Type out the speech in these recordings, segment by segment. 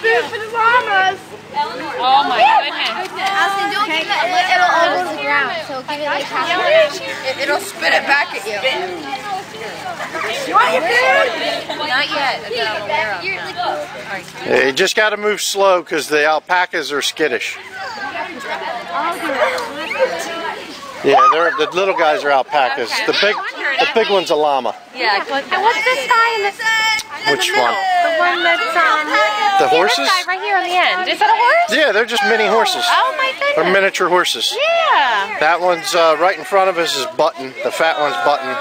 food for the llamas. Oh my goodness. Austin, don't give it. It'll all go to the ground. So give it like half. It'll spit it back at you. You want your food? Not yet. That I'm aware of. You just got to move slow because the alpacas are skittish. Yeah, the little guys are alpacas. The big one's a llama. Yeah. And what's this guy in this? Which one? The one that's The horses? This guy right here on the end. Is that a horse? Yeah, they're just mini horses. Oh my goodness. They're miniature horses. Yeah. That one's right in front of us is Button. The fat one's Button.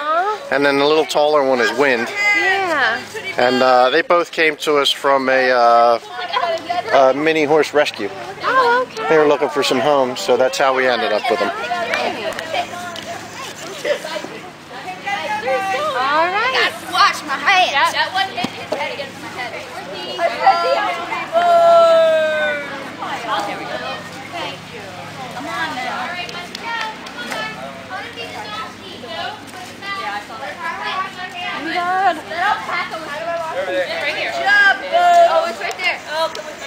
And then the little taller one is Wind. Yeah. And they both came to us from a mini horse rescue. Oh, okay. They were looking for some homes, so that's how we ended up with them. All right. Wash my hands. Yep. That one hit his head against my head. Thank you. Come on now. All right, let's go. Come on. Yeah, I saw that. God. That alpaca was right here. Good job, boo. Oh, it's right there. Oh, come with me.